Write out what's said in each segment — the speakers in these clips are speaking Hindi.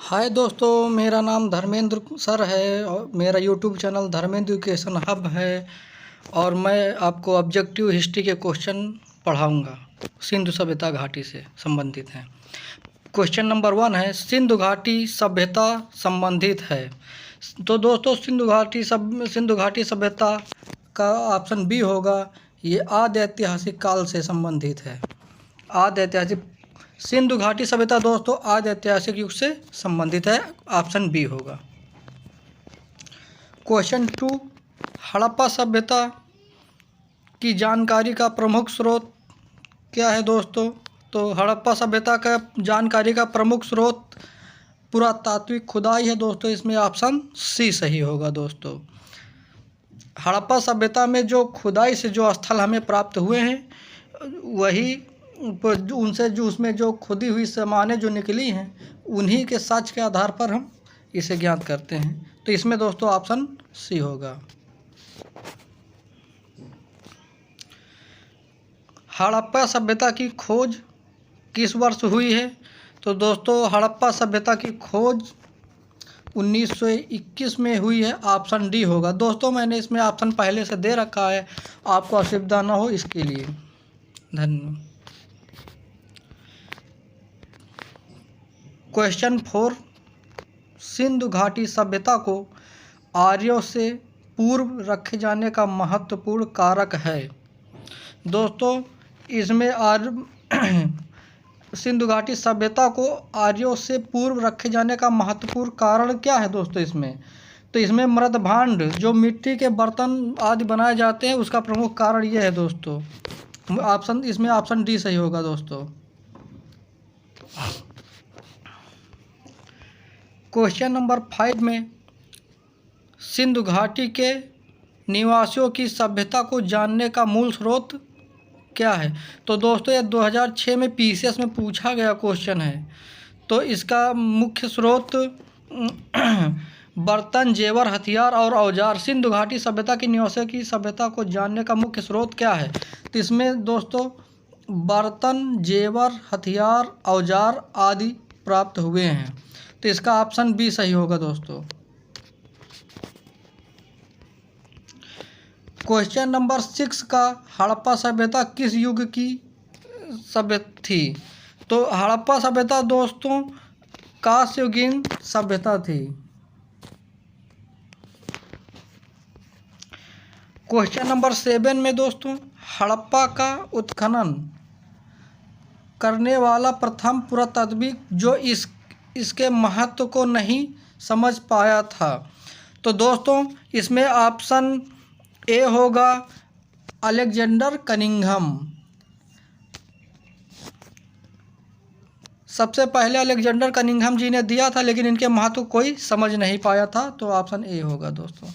हाय दोस्तों, मेरा नाम धर्मेंद्र सर है और मेरा YouTube channel Dharmendra education hub है। और मैं आपको ऑब्जेक्टिव हिस्ट्री के क्वेश्चन पढ़ाऊंगा, सिंधु सभ्यता घाटी से संबंधित हैं। क्वेश्चन नंबर 1 है, सिंधु घाटी सभ्यता संबंधित है। तो दोस्तों सिंधु घाटी सभ्यता का ऑप्शन बी होगा। ये आदि ऐतिहासिक काल से संबंधित है। आदि ऐतिहासिक सिंधु घाटी सभ्यता दोस्तों आदि ऐतिहासिक युग से संबंधित है। ऑप्शन बी होगा। क्वेश्चन 2, हड़प्पा सभ्यता की जानकारी का प्रमुख स्रोत क्या है दोस्तों? तो हड़प्पा सभ्यता का जानकारी का प्रमुख स्रोत पुरातात्विक खुदाई है दोस्तों। इसमें ऑप्शन सी सही होगा दोस्तों। हड़प्पा सभ्यता में जो खुदाई से जो स्थल हमें प्राप्त हुए हैं वही उनसे जो उसमें जो खुदी हुई सामानें जो निकली हैं उन्हीं के साक्ष्य के आधार पर हम इसे ज्ञात करते हैं। तो इसमें दोस्तों ऑप्शन सी होगा। हड़प्पा सभ्यता की खोज किस वर्ष हुई है? तो दोस्तों हड़प्पा सभ्यता की खोज 1921 में हुई है। ऑप्शन डी होगा दोस्तों। मैंने इसमें ऑप्शन पहले से दे रखा है, आपको असुविधा ना हो इसके लिए। धन्यवाद। क्वेश्चन 4, सिंधु घाटी सभ्यता को आर्यों से पूर्व रखे जाने का महत्वपूर्ण कारक है। दोस्तों इसमें सिंधु घाटी सभ्यता को आर्यों से पूर्व रखे जाने का महत्वपूर्ण कारण क्या है दोस्तों? इसमें मृद भांड जो मिट्टी के बर्तन आदि बनाए जाते हैं उसका प्रमुख कारण ये है दोस्तों। इसमें ऑप्शन डी सही होगा दोस्तों। क्वेश्चन नंबर 5 में सिंधु घाटी के निवासियों की सभ्यता को जानने का मूल स्रोत क्या है? तो दोस्तों यह 2006 में पीसीएस में पूछा गया क्वेश्चन है। तो इसका मुख्य स्रोत बर्तन, जेवर, हथियार और औजार। सिंधु घाटी सभ्यता के निवासियों की सभ्यता को जानने का मुख्य स्रोत क्या है? तो इसमें दोस्तों बर्तन, जेवर, हथियार, औजार आदि प्राप्त हुए हैं। तो इसका ऑप्शन बी सही होगा दोस्तों। क्वेश्चन नंबर 6 का, हड़प्पा सभ्यता किस युग की सभ्यता थी? तो हड़प्पा सभ्यता दोस्तों कांस्ययुगीन सभ्यता थी। क्वेश्चन नंबर 7 में दोस्तों हड़प्पा का उत्खनन करने वाला प्रथम पुरातात्विक जो इसके महत्व को नहीं समझ पाया था। तो दोस्तों इसमें ऑप्शन ए होगा अलेक्जेंडर कनिंघम। सबसे पहले अलेक्जेंडर कनिंघम जी ने दिया था, लेकिन इनके महत्व कोई समझ नहीं पाया था। तो ऑप्शन ए होगा दोस्तों।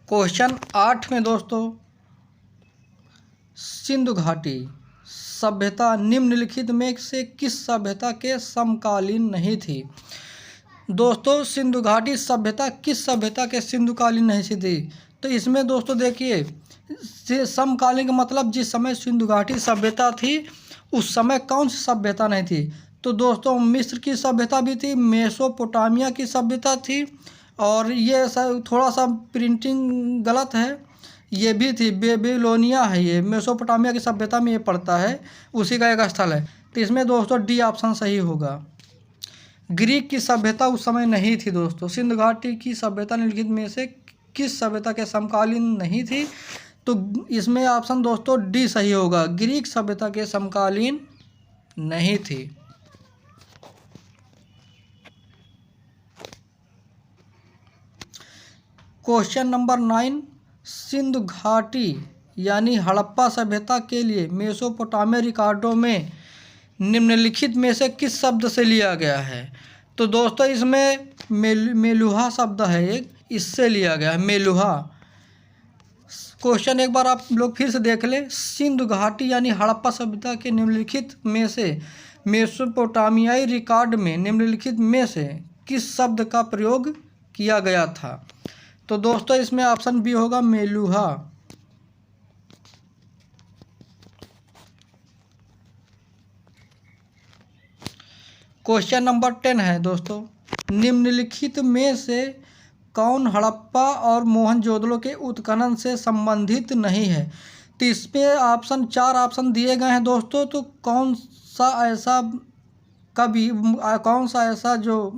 क्वेश्चन 8 में दोस्तों सिंधु घाटी सभ्यता निम्नलिखित में से किस सभ्यता के समकालीन नहीं थी? दोस्तों सिंधु घाटी सभ्यता किस सभ्यता के सिंधुकालीन नहीं थी? तो इसमें दोस्तों देखिए समकालीन का मतलब जिस समय सिंधु घाटी सभ्यता थी उस समय कौन सी सभ्यता नहीं थी? तो दोस्तों मिस्र की सभ्यता भी थी, मेसोपोटामिया की सभ्यता थी, और ये थोड़ा सा प्रिंटिंग गलत है, ये भी थी, बेबीलोनिया है, ये मेसोपोटामिया की सभ्यता में ये पड़ता है, उसी का एक स्थल है। तो इसमें दोस्तों डी ऑप्शन सही होगा। ग्रीक की सभ्यता उस समय नहीं थी दोस्तों। सिंधु घाटी की सभ्यता निम्नलिखित में से किस सभ्यता के समकालीन नहीं थी? तो इसमें ऑप्शन दोस्तों डी सही होगा, ग्रीक सभ्यता के समकालीन नहीं थी। क्वेश्चन नंबर 9, सिंधु घाटी यानी हड़प्पा सभ्यता के लिए मेसोपोटामिया रिकॉर्डों में निम्नलिखित में से किस शब्द से लिया गया है? तो दोस्तों इसमें मेलुहा शब्द है एक, इससे लिया गया है मेलुहा। क्वेश्चन एक बार आप लोग फिर से देख लें, सिंधु घाटी यानी हड़प्पा सभ्यता के निम्नलिखित में से मेसोपोटामियाई रिकॉर्ड में निम्नलिखित में से किस शब्द का प्रयोग किया गया था? तो दोस्तों इसमें ऑप्शन बी होगा मेलुहा। क्वेश्चन नंबर 10 है दोस्तों, निम्नलिखित में से कौन हड़प्पा और मोहनजोदड़ो के उत्खनन से संबंधित नहीं है। तो इसमें ऑप्शन 4 ऑप्शन दिए गए हैं दोस्तों। तो कौन सा ऐसा जो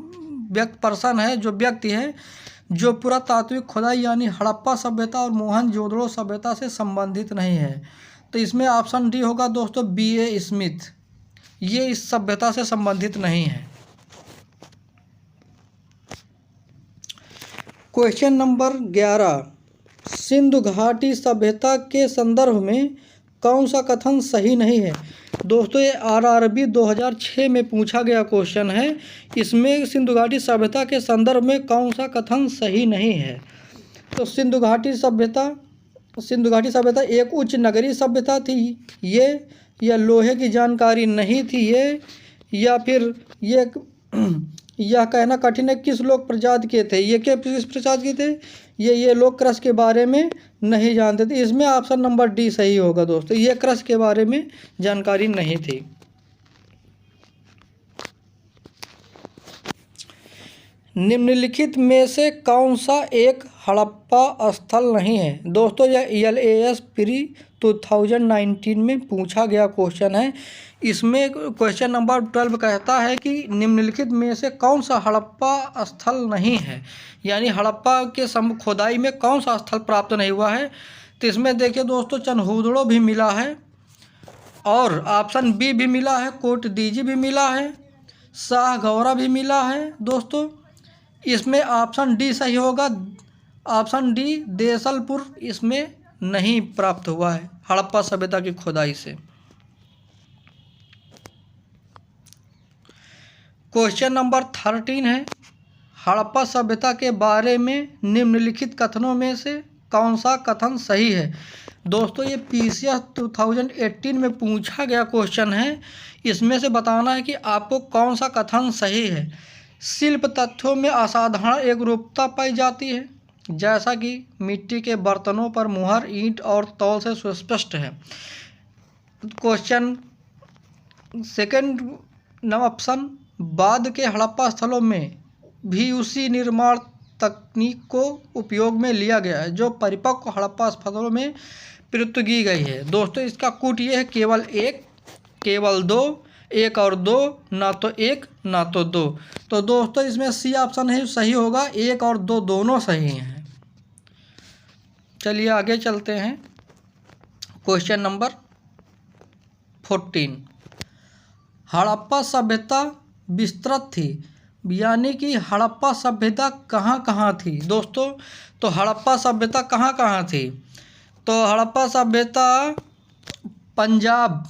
व्यक्ति है जो पुरातात्विक खुदाई यानी हड़प्पा सभ्यता और मोहनजोदड़ो सभ्यता से संबंधित नहीं है। तो इसमें ऑप्शन डी होगा दोस्तों, B.A. स्मिथ। ये इस सभ्यता से संबंधित नहीं है। क्वेश्चन नंबर 11, सिंधु घाटी सभ्यता के संदर्भ में कौन सा कथन सही नहीं है। दोस्तों ये RRB 2006 में पूछा गया क्वेश्चन है। इसमें सिंधु घाटी सभ्यता के संदर्भ में कौन सा कथन सही नहीं है। तो सिंधु घाटी सभ्यता एक उच्च नगरीय सभ्यता थी ये, या लोहे की जानकारी नहीं थी ये, या फिर ये यह कहना कठिन है किस लोग प्रजाति के थे। ये किस प्रजाति के थे, ये लोग कृषि के बारे में नहीं जानते थे। इसमें ऑप्शन नंबर डी सही होगा दोस्तों, ये कृषि के बारे में जानकारी नहीं थी। निम्नलिखित में से कौन सा एक हड़प्पा स्थल नहीं है। दोस्तों यह LAS प्री 2019 में पूछा गया क्वेश्चन है। इसमें क्वेश्चन नंबर 12 कहता है कि निम्नलिखित में से कौन सा हड़प्पा स्थल नहीं है, यानी हड़प्पा के खुदाई में कौन सा स्थल प्राप्त नहीं हुआ है। तो इसमें देखिए दोस्तों, चनहूदड़ो भी मिला है और ऑप्शन बी भी मिला है, कोटदीजी भी मिला है, शाहगौरा भी मिला है दोस्तों। इसमें ऑप्शन डी सही होगा, ऑप्शन डी देसलपुर इसमें नहीं प्राप्त हुआ है हड़प्पा सभ्यता की खुदाई से। क्वेश्चन नंबर 13 है, हड़प्पा सभ्यता के बारे में निम्नलिखित कथनों में से कौन सा कथन सही है। दोस्तों ये PCS 2018 में पूछा गया क्वेश्चन है। इसमें से बताना है कि आपको कौन सा कथन सही है। शिल्प तथ्यों में असाधारण एकरूपता पाई जाती है, जैसा कि मिट्टी के बर्तनों पर मुहर, ईंट और तौल से सुस्पष्ट है। क्वेश्चन सेकंड ऑप्शन, बाद के हड़प्पा स्थलों में भी उसी निर्माण तकनीक को उपयोग में लिया गया है जो परिपक्व हड़प्पा स्थलों में प्रयुक्त की गई है। दोस्तों इसका कूट ये है, केवल 1, केवल 2, 1 और 2, ना तो 1 ना तो 2। तो दोस्तों इसमें सी ऑप्शन है सही होगा, 1 और 2 दोनों सही हैं। चलिए आगे चलते हैं। क्वेश्चन नंबर 14, हड़प्पा सभ्यता विस्तृत थी, यानी कि हड़प्पा सभ्यता कहाँ कहाँ थी। दोस्तों तो हड़प्पा सभ्यता कहाँ कहाँ थी, तो हड़प्पा सभ्यता पंजाब,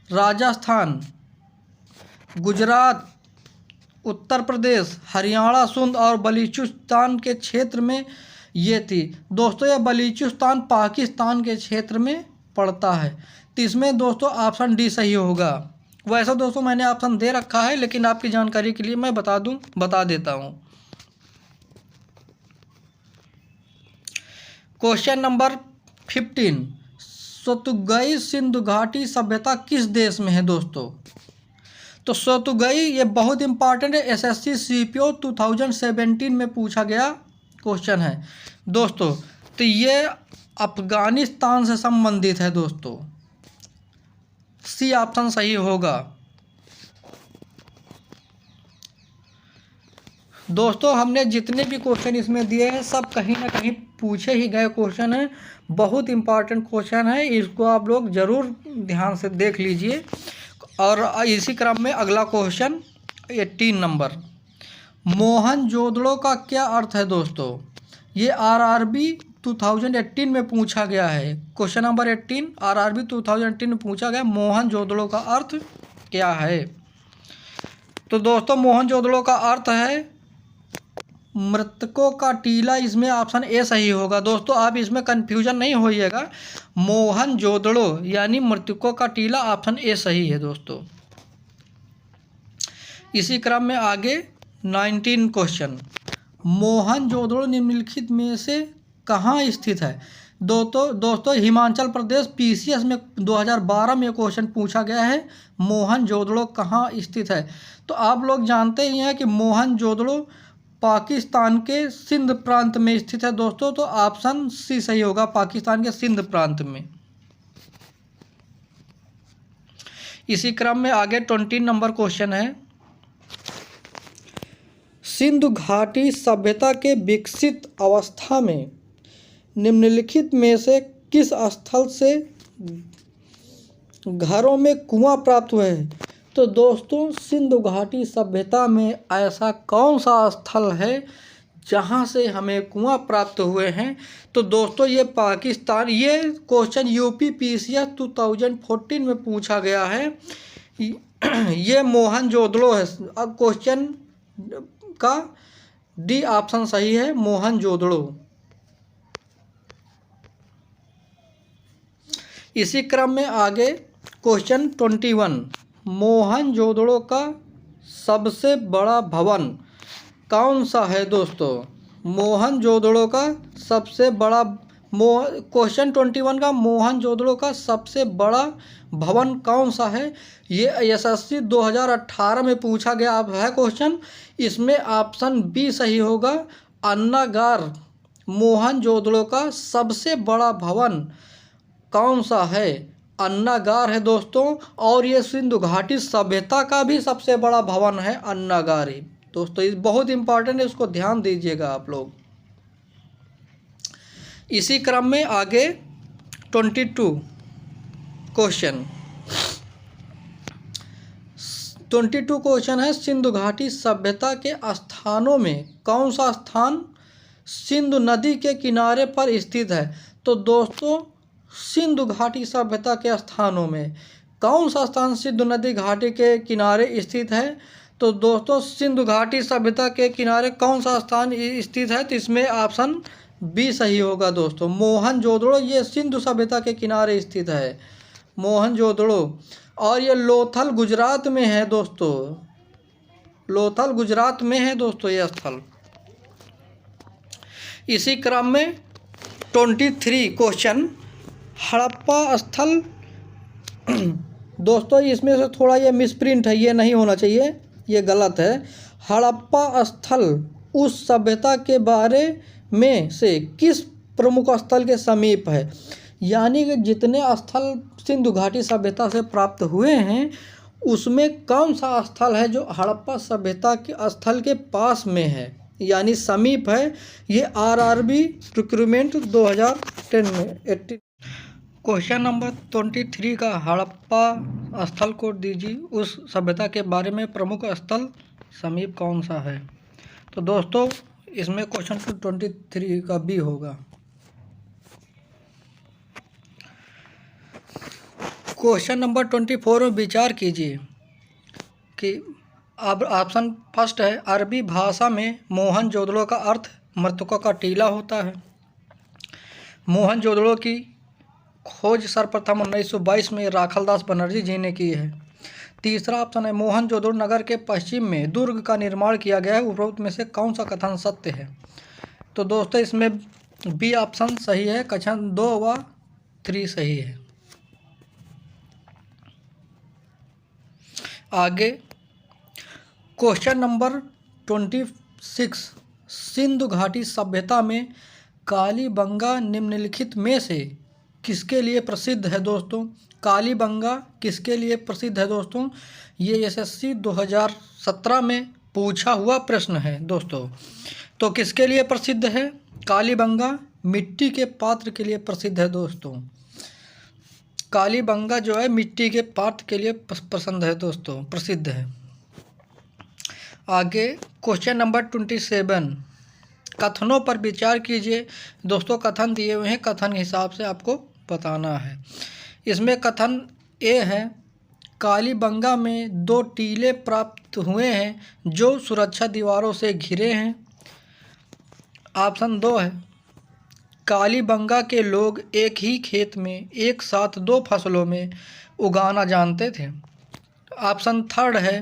राजस्थान, गुजरात, उत्तर प्रदेश, हरियाणा, सिंध और बलूचिस्तान के क्षेत्र में ये थी। दोस्तों यह बलूचिस्तान पाकिस्तान के क्षेत्र में पड़ता है। तो इसमें दोस्तों ऑप्शन डी सही होगा। वैसे दोस्तों मैंने ऑप्शन दे रखा है, लेकिन आपकी जानकारी के लिए मैं बता देता हूँ। क्वेश्चन नंबर 15, सतुगई सिंधु घाटी सभ्यता किस देश में है। दोस्तों तो सतुगई ये बहुत इंपॉर्टेंट है, SSC CPO 2017 में पूछा गया क्वेश्चन है दोस्तों। तो ये अफगानिस्तान से संबंधित है दोस्तों, सी ऑप्शन सही होगा। दोस्तों हमने जितने भी क्वेश्चन इसमें दिए हैं सब कहीं ना कहीं पूछे ही गए क्वेश्चन हैं, बहुत इंपॉर्टेंट क्वेश्चन है, इसको आप लोग ज़रूर ध्यान से देख लीजिए। और इसी क्रम में अगला क्वेश्चन 18 नंबर, मोहनजोदड़ो का क्या अर्थ है। दोस्तों ये RRB 2018 में पूछा गया है। क्वेश्चन नंबर 18 RRB 2018 में पूछा गया, मोहनजोदड़ो का अर्थ क्या है। तो दोस्तों मोहनजोदड़ो का अर्थ है मृतकों का टीला, इसमें ऑप्शन ए सही होगा। दोस्तों आप इसमें कन्फ्यूजन नहीं होइएगा, मोहनजोदड़ो यानी मृतकों का टीला, ऑप्शन ए सही है दोस्तों। इसी क्रम में आगे 19 क्वेश्चन, मोहनजोदड़ो निम्नलिखित में से कहाँ स्थित है। दोस्तों हिमाचल प्रदेश पीसीएस में 2012 में क्वेश्चन पूछा गया है, मोहनजोदड़ो कहाँ स्थित है। तो आप लोग जानते ही हैं कि मोहनजोदड़ो पाकिस्तान के सिंध प्रांत में स्थित है दोस्तों। तो ऑप्शन सी सही होगा, पाकिस्तान के सिंध प्रांत में। इसी क्रम में आगे 20 नंबर क्वेश्चन है, सिंधु घाटी सभ्यता के विकसित अवस्था में निम्नलिखित में से किस स्थल से घरों में कुआं प्राप्त हुए हैं। तो दोस्तों सिंधु घाटी सभ्यता में ऐसा कौन सा स्थल है जहां से हमें कुआं प्राप्त हुए हैं। तो दोस्तों ये पाकिस्तान, ये क्वेश्चन यूपी पीसीएस 2014 में पूछा गया है। ये मोहनजोदड़ो है। अब क्वेश्चन का डी ऑप्शन सही है, मोहनजोदड़ो। इसी क्रम में आगे क्वेश्चन 21, मोहनजोदड़ो का सबसे बड़ा भवन कौन सा है दोस्तों। मोहनजोदड़ो का सबसे बड़ा क्वेश्चन 21 का मोहनजोदड़ो का सबसे बड़ा भवन कौन सा है। ये एसएससी 2018 में पूछा गया है क्वेश्चन। इसमें ऑप्शन बी सही होगा, अन्नागार। मोहनजोदड़ो का सबसे बड़ा भवन कौन सा है, अन्नागार है दोस्तों। और ये सिंधु घाटी सभ्यता का भी सबसे बड़ा भवन है अन्नागार ही दोस्तों। ये बहुत इंपॉर्टेंट है, इसको ध्यान दीजिएगा आप लोग। इसी क्रम में आगे 22 क्वेश्चन 22 क्वेश्चन है, सिंधु घाटी सभ्यता के स्थानों में कौन सा स्थान सिंधु नदी के किनारे पर स्थित है। तो दोस्तों सिंधु घाटी सभ्यता के स्थानों में कौन सा स्थान सिंधु नदी घाटी के किनारे स्थित है। तो दोस्तों सिंधु घाटी सभ्यता के किनारे कौन सा स्थान स्थित है, तो इसमें ऑप्शन बी सही होगा दोस्तों, मोहनजोदड़ो। ये सिंधु सभ्यता के किनारे स्थित है मोहनजोदड़ो। और ये लोथल गुजरात में है दोस्तों, लोथल गुजरात में है दोस्तों ये स्थल। इसी क्रम में 23 क्वेश्चन, हड़प्पा स्थल। दोस्तों इसमें से थोड़ा ये मिसप्रिंट है, ये नहीं होना चाहिए, ये गलत है। हड़प्पा स्थल उस सभ्यता के बारे में से किस प्रमुख स्थल के समीप है। यानी कि जितने स्थल सिंधु घाटी सभ्यता से प्राप्त हुए हैं उसमें कौन सा स्थल है जो हड़प्पा सभ्यता के स्थल के पास में है, यानी समीप है। ये आरआरबी रिक्रूटमेंट 2010 में 80। क्वेश्चन नंबर 23 का हड़प्पा स्थल को दीजिए, उस सभ्यता के बारे में प्रमुख स्थल समीप कौन सा है। तो दोस्तों इसमें क्वेश्चन 23 का बी होगा। क्वेश्चन नंबर 24 में विचार कीजिए कि अब ऑप्शन फर्स्ट है, अरबी भाषा में मोहनजोदड़ो का अर्थ मृतकों का टीला होता है। मोहनजोदड़ो की खोज सर्वप्रथम 1922 में राखलदास बनर्जी जी ने की है। तीसरा ऑप्शन है, मोहनजोदड़ो नगर के पश्चिम में दुर्ग का निर्माण किया गया है। उपरोक्त में से कौन सा कथन सत्य है। तो दोस्तों इसमें बी ऑप्शन सही है, कथन 2 व 3 सही है। आगे क्वेश्चन नंबर 26, सिंधु घाटी सभ्यता में कालीबंगा निम्नलिखित में से किसके लिए प्रसिद्ध है दोस्तों। कालीबंगा किसके लिए प्रसिद्ध है दोस्तों, ये एसएससी 2017 में पूछा हुआ प्रश्न है दोस्तों। तो किसके लिए प्रसिद्ध है, कालीबंगा मिट्टी के पात्र के लिए प्रसिद्ध है दोस्तों। कालीबंगा जो है मिट्टी के पात्र के लिए पसंद है दोस्तों, प्रसिद्ध है। आगे क्वेश्चन नंबर 27, कथनों पर विचार कीजिए दोस्तों। कथन दिए हुए हैं, कथन के हिसाब से आपको बताना है। इसमें कथन ए है, कालीबंगा में 2 टीले प्राप्त हुए हैं जो सुरक्षा दीवारों से घिरे हैं। ऑप्शन 2 है, कालीबंगा के लोग एक ही खेत में एक साथ 2 फसलों में उगाना जानते थे। ऑप्शन 3 है,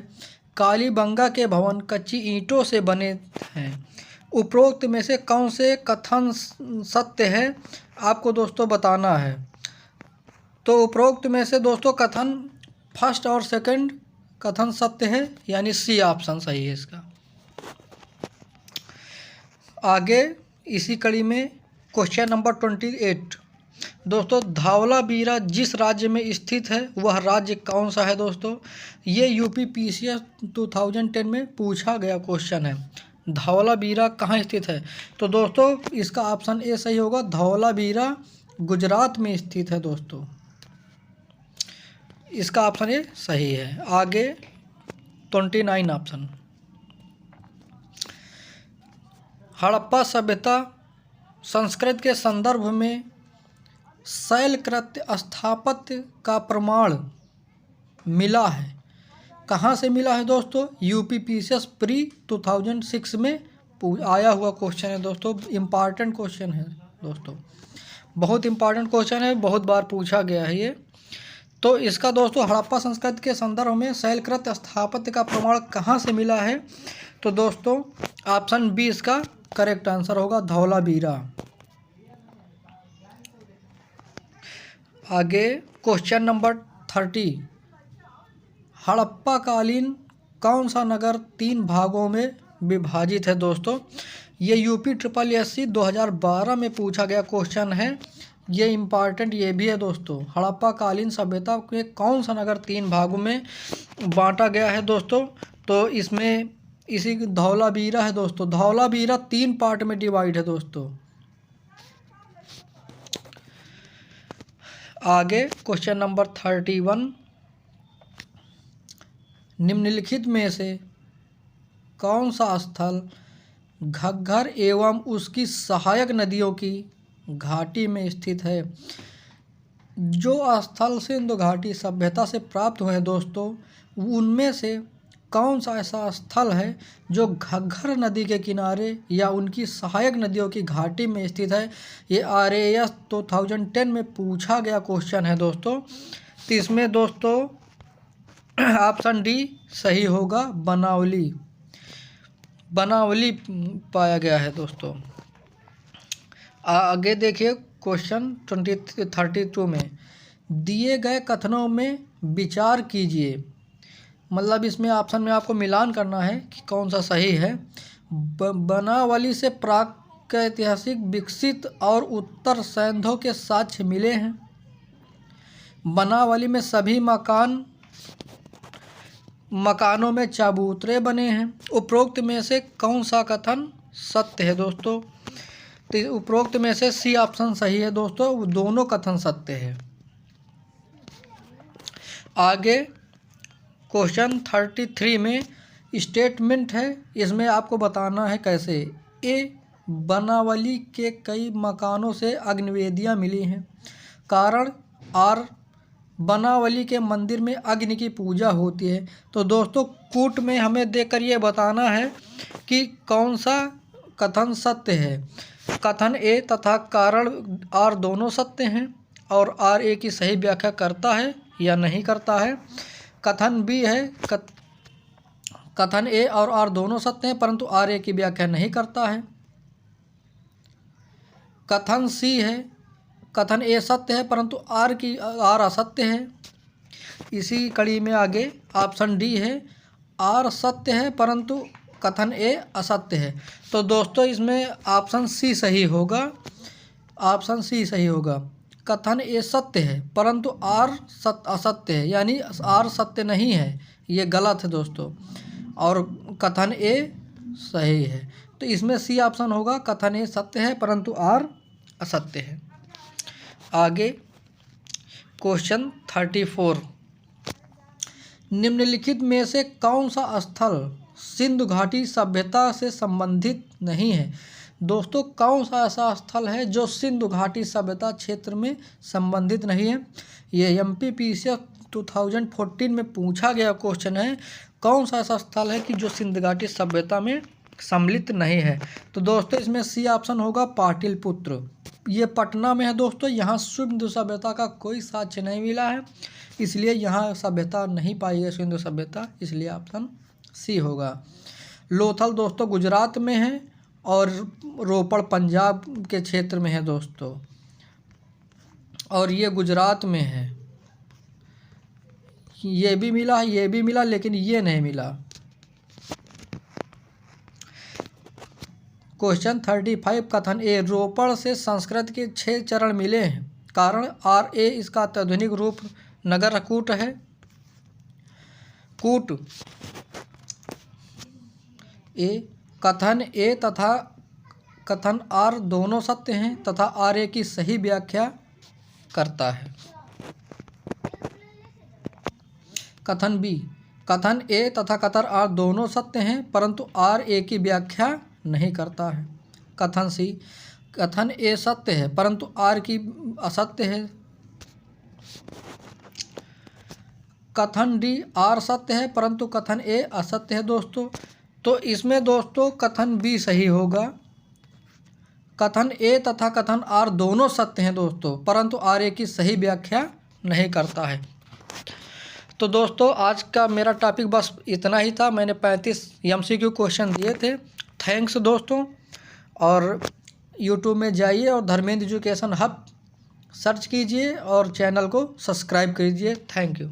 कालीबंगा के भवन कच्ची ईंटों से बने हैं। उपरोक्त में से कौन से कथन सत्य है। आपको दोस्तों बताना है। तो उपरोक्त में से दोस्तों कथन फर्स्ट और सेकंड कथन सत्य है, यानी सी ऑप्शन सही है इसका। आगे इसी कड़ी में क्वेश्चन नंबर 28 दोस्तों, धौलावीरा जिस राज्य में स्थित है वह राज्य कौन सा है दोस्तों? ये यूपी पीसीएस 2010 में पूछा गया क्वेश्चन है। धौलावीरा कहाँ स्थित है? तो दोस्तों इसका ऑप्शन ए सही होगा, धौलावीरा गुजरात में स्थित है दोस्तों, इसका ऑप्शन ए सही है। आगे 29 ऑप्शन, हड़प्पा सभ्यता संस्कृत के संदर्भ में शैलकृत स्थापत्य का प्रमाण मिला है, कहाँ से मिला है दोस्तों? यूपी पीसीएस प्री 2006 में आया हुआ क्वेश्चन है दोस्तों, इम्पॉर्टेंट क्वेश्चन है दोस्तों, बहुत इम्पॉर्टेंट क्वेश्चन है, बहुत बार पूछा गया है ये। तो इसका दोस्तों हड़प्पा संस्कृति के संदर्भ में शैलकृत स्थापत्य का प्रमाण कहाँ से मिला है? तो दोस्तों ऑप्शन बी इसका करेक्ट आंसर होगा, धौलावीरा। आगे क्वेश्चन नंबर 30, हड़प्पा कालीन कौन सा नगर 3 भागों में विभाजित है दोस्तों? ये यूपी SSC 2012 में पूछा गया क्वेश्चन है, ये इम्पॉर्टेंट ये भी है दोस्तों। हड़प्पा कालीन सभ्यता के कौन सा नगर 3 भागों में बांटा गया है दोस्तों? तो इसमें इसी धौलावीरा है दोस्तों, धौलावीरा 3 पार्ट में डिवाइड है दोस्तों। आगे क्वेश्चन नंबर 31, निम्नलिखित में से कौन सा स्थल घग्गर एवं उसकी सहायक नदियों की घाटी में स्थित है? जो स्थल सिंधु घाटी सभ्यता से प्राप्त हुए हैं दोस्तों, उनमें से कौन सा ऐसा स्थल है जो घग्गर नदी के किनारे या उनकी सहायक नदियों की घाटी में स्थित है? ये RAS 2010 में पूछा गया क्वेश्चन है दोस्तों। तो इसमें दोस्तों ऑप्शन डी सही होगा, बनावली, बनावली पाया गया है दोस्तों। आगे देखिए क्वेश्चन 32 में, दिए गए कथनों में विचार कीजिए, मतलब इसमें ऑप्शन में आपको मिलान करना है कि कौन सा सही है। बनावली से प्रागैतिहासिक विकसित और उत्तर सैंधों के साक्ष्य मिले हैं। बनावली में सभी मकानों में चबूतरे बने हैं। उपरोक्त में से कौन सा कथन सत्य है दोस्तों? तो उपरोक्त में से सी ऑप्शन सही है दोस्तों, दोनों कथन सत्य है। आगे क्वेश्चन 33 में स्टेटमेंट है, इसमें आपको बताना है कैसे। ए, बनावली के कई मकानों से अग्निवेदियाँ मिली हैं। कारण आर, बनावली के मंदिर में अग्नि की पूजा होती है। तो दोस्तों कूट में हमें देखकर ये बताना है कि कौन सा कथन सत्य है। कथन ए तथा कारण आर दोनों सत्य हैं और आर ए की सही व्याख्या करता है या नहीं करता है। कथन बी है, कथन ए और आर दोनों सत्य हैं परंतु आर ए की व्याख्या नहीं करता है। कथन सी है, कथन ए सत्य है परंतु आर असत्य है। इसी कड़ी में आगे ऑप्शन डी है, आर सत्य है परंतु कथन ए असत्य है। तो दोस्तों इसमें ऑप्शन सी सही होगा, ऑप्शन सी सही होगा। कथन ए सत्य है परंतु आर असत्य है, यानी आर सत्य नहीं है, ये गलत है दोस्तों, और कथन ए सही है। तो इसमें सी ऑप्शन होगा, कथन ए सत्य है परंतु आर असत्य है। आगे क्वेश्चन 34, निम्नलिखित में से कौन सा स्थल सिंधु घाटी सभ्यता से संबंधित नहीं है? दोस्तों कौन सा ऐसा स्थल है जो सिंधु घाटी सभ्यता क्षेत्र में संबंधित नहीं है? ये MPPCS 2014 में पूछा गया क्वेश्चन है, कौन सा ऐसा स्थल है कि जो सिंधु घाटी सभ्यता में सम्मिलित नहीं है? तो दोस्तों इसमें सी ऑप्शन होगा, पाटलिपुत्र। ये पटना में है दोस्तों, यहाँ सिंधु सभ्यता का कोई साक्ष्य नहीं मिला है, इसलिए यहाँ सभ्यता नहीं पाई है सिंधु सभ्यता, इसलिए ऑप्शन सी होगा। लोथल दोस्तों गुजरात में है और रोपड़ पंजाब के क्षेत्र में है दोस्तों। और ये गुजरात में है। ये भी मिला लेकिन ये नहीं मिला। क्वेश्चन 35 कथन ए, रोपड़ से संस्कृत के 6 चरण मिले हैं। कारण आर ए, इसका अत्याधुनिक रूप नगरकूट है। कूट ए, कथन ए तथा कथन आर दोनों सत्य हैं तथा आर ए की सही व्याख्या करता है। कथन बी, कथन ए तथा कथन आर दोनों सत्य हैं परंतु आर ए की व्याख्या नहीं करता है। कथन सी, कथन ए सत्य है परंतु आर की असत्य है। कथन डी, आर सत्य है परंतु कथन ए असत्य है दोस्तों। तो इसमें दोस्तों कथन बी सही होगा। कथन ए तथा कथन आर दोनों सत्य हैं दोस्तों परंतु आर ए की सही व्याख्या नहीं करता है। तो दोस्तों आज का मेरा टॉपिक बस इतना ही था। मैंने 35 MCQ क्वेश्चन दिए थे। थैंक्स दोस्तों। और यूट्यूब में जाइए और धर्मेंद्र एजुकेशन हब सर्च कीजिए और चैनल को सब्सक्राइब कीजिए। Thank you.